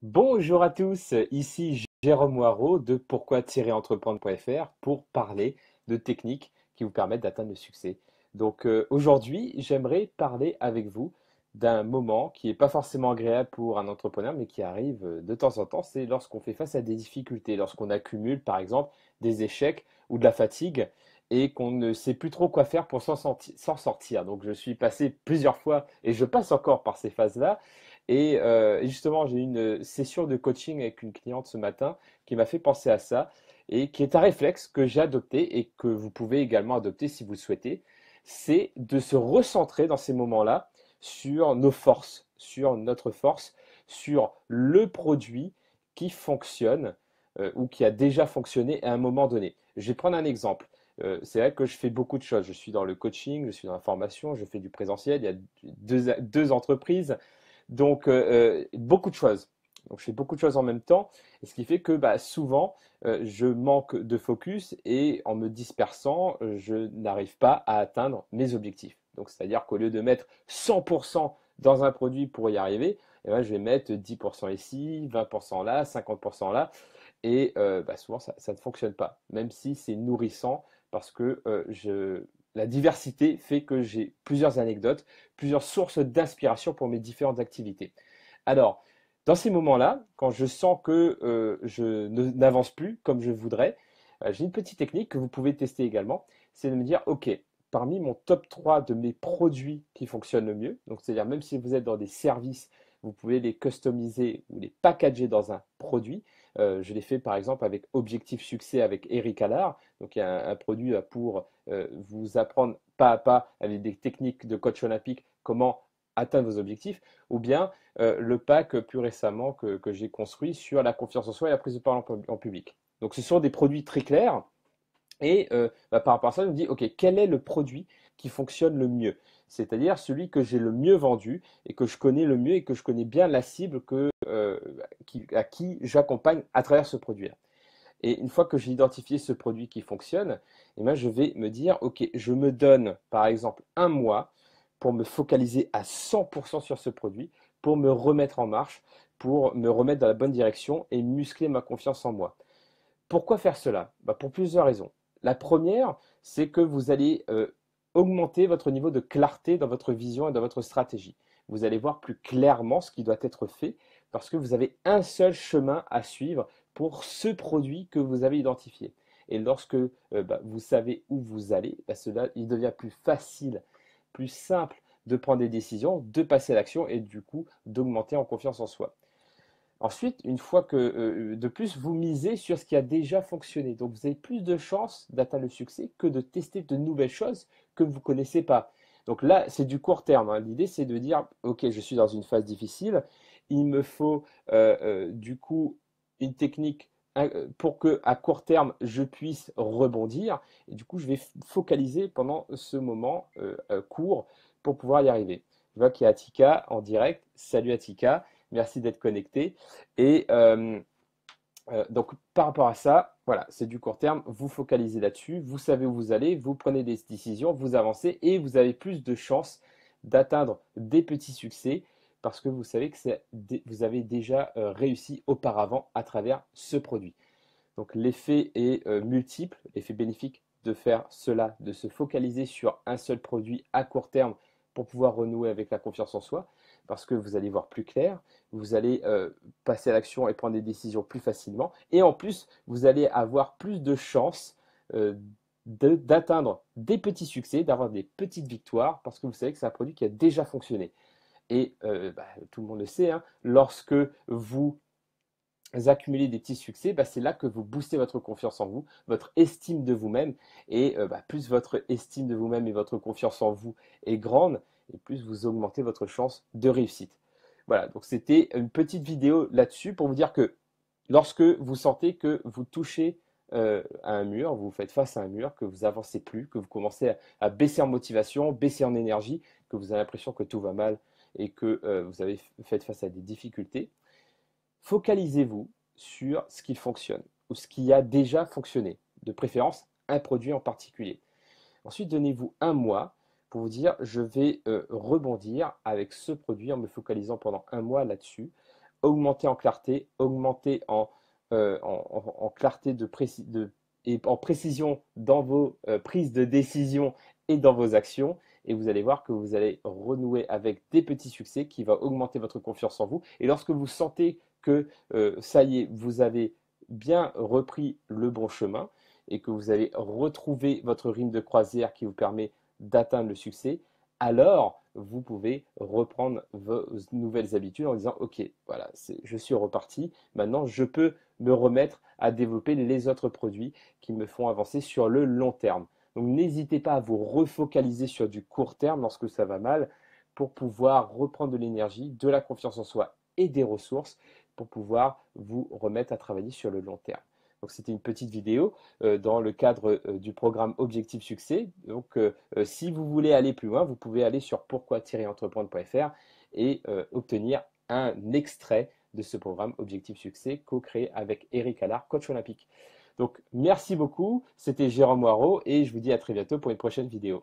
Bonjour à tous, ici Jérôme Moirot de pourquoi-entreprendre.fr pour parler de techniques qui vous permettent d'atteindre le succès. Aujourd'hui, j'aimerais parler avec vous d'un moment qui n'est pas forcément agréable pour un entrepreneur, mais qui arrive de temps en temps, c'est lorsqu'on fait face à des difficultés, lorsqu'on accumule par exemple des échecs ou de la fatigue et qu'on ne sait plus trop quoi faire pour s'en sortir. Donc je suis passé plusieurs fois et je passe encore par ces phases-là. Et justement, j'ai eu une session de coaching avec une cliente ce matin qui m'a fait penser à ça et qui est un réflexe que j'ai adopté et que vous pouvez également adopter si vous le souhaitez. C'est de se recentrer dans ces moments-là sur nos forces, sur notre force, sur le produit qui fonctionne ou qui a déjà fonctionné à un moment donné. Je vais prendre un exemple. C'est vrai que je fais beaucoup de choses. Je suis dans le coaching, je suis dans la formation, je fais du présentiel. Il y a deux entreprises. Beaucoup de choses. Donc, je fais beaucoup de choses en même temps, et ce qui fait que souvent, je manque de focus et en me dispersant, je n'arrive pas à atteindre mes objectifs. Donc, c'est-à-dire qu'au lieu de mettre 100% dans un produit pour y arriver, eh ben, je vais mettre 10% ici, 20% là, 50% là, et souvent, ça ne fonctionne pas, même si c'est nourrissant parce que la diversité fait que j'ai plusieurs anecdotes, plusieurs sources d'inspiration pour mes différentes activités. Alors, dans ces moments-là, quand je sens que n'avance plus comme je voudrais, j'ai une petite technique que vous pouvez tester également, c'est de me dire, OK, parmi mon top 3 de mes produits qui fonctionnent le mieux, donc c'est-à-dire même si vous êtes dans des services, vous pouvez les customiser ou les packager dans un produit. Je l'ai fait par exemple avec Objectif Succès avec Eric Allard. Donc il y a un produit pour vous apprendre pas à pas avec des techniques de coach olympique comment atteindre vos objectifs, ou bien le pack plus récemment que j'ai construit sur la confiance en soi et la prise de parole en public. Donc ce sont des produits très clairs et par rapport à ça, je me dis, OK, quel est le produit qui fonctionne le mieux? C'est-à-dire celui que j'ai le mieux vendu et que je connais le mieux et que je connais bien la cible à qui j'accompagne à travers ce produit-là. Et une fois que j'ai identifié ce produit qui fonctionne, eh ben, je vais me dire, OK, je me donne par exemple un mois pour me focaliser à 100% sur ce produit, pour me remettre en marche, pour me remettre dans la bonne direction et muscler ma confiance en moi. Pourquoi faire cela? Pour plusieurs raisons. La première, c'est que vous allez augmenter votre niveau de clarté dans votre vision et dans votre stratégie. Vous allez voir plus clairement ce qui doit être fait parce que vous avez un seul chemin à suivre pour ce produit que vous avez identifié. Et lorsque vous savez où vous allez, cela, il devient plus facile, plus simple de prendre des décisions, de passer à l'action et du coup d'augmenter en confiance en soi. Ensuite, une fois que, de plus, vous misez sur ce qui a déjà fonctionné. Donc, vous avez plus de chances d'atteindre le succès que de tester de nouvelles choses que vous ne connaissez pas. Donc là, c'est du court terme, hein. L'idée, c'est de dire, OK, je suis dans une phase difficile. Il me faut du coup une technique pour que à court terme, je puisse rebondir. Et du coup, je vais focaliser pendant ce moment court pour pouvoir y arriver. Je vois qu'il y a Atika en direct. Salut Atika. Merci d'être connecté. Et par rapport à ça, voilà, c'est du court terme. Vous focalisez là-dessus, vous savez où vous allez, vous prenez des décisions, vous avancez et vous avez plus de chances d'atteindre des petits succès parce que vous savez que vous avez déjà réussi auparavant à travers ce produit. Donc l'effet est multiple, l'effet bénéfique de faire cela, de se focaliser sur un seul produit à court terme pour pouvoir renouer avec la confiance en soi, parce que vous allez voir plus clair, vous allez passer à l'action et prendre des décisions plus facilement, et en plus, vous allez avoir plus de chances euh, d'atteindre des petits succès, d'avoir des petites victoires, parce que vous savez que c'est un produit qui a déjà fonctionné. Et tout le monde le sait, hein, lorsque vous accumuler des petits succès, c'est là que vous boostez votre confiance en vous, votre estime de vous-même. Et plus votre estime de vous-même et votre confiance en vous est grande, et plus vous augmentez votre chance de réussite. Voilà, donc c'était une petite vidéo là-dessus pour vous dire que lorsque vous sentez que vous touchez à un mur, vous faites face à un mur, que vous avancez plus, que vous commencez à baisser en motivation, baisser en énergie, que vous avez l'impression que tout va mal et que vous avez fait face à des difficultés, focalisez-vous sur ce qui fonctionne ou ce qui a déjà fonctionné, de préférence un produit en particulier. Ensuite, donnez-vous un mois pour vous dire je vais rebondir avec ce produit en me focalisant pendant un mois là-dessus. augmenter en clarté, augmenter en clarté et en précision dans vos prises de décision et dans vos actions. Et vous allez voir que vous allez renouer avec des petits succès qui va augmenter votre confiance en vous. Et lorsque vous sentez que ça y est, vous avez bien repris le bon chemin et que vous avez retrouvé votre rythme de croisière qui vous permet d'atteindre le succès, alors vous pouvez reprendre vos nouvelles habitudes en disant ok, voilà, je suis reparti, maintenant je peux me remettre à développer les autres produits qui me font avancer sur le long terme. Donc n'hésitez pas à vous refocaliser sur du court terme lorsque ça va mal pour pouvoir reprendre de l'énergie, de la confiance en soi et des ressources pour pouvoir vous remettre à travailler sur le long terme. Donc c'était une petite vidéo dans le cadre du programme Objectif Succès. Donc si vous voulez aller plus loin, vous pouvez aller sur pourquoi-entreprendre.fr et obtenir un extrait de ce programme Objectif Succès co-créé avec Eric Allard, coach olympique. Donc merci beaucoup, c'était Jérôme Moirot et je vous dis à très bientôt pour une prochaine vidéo.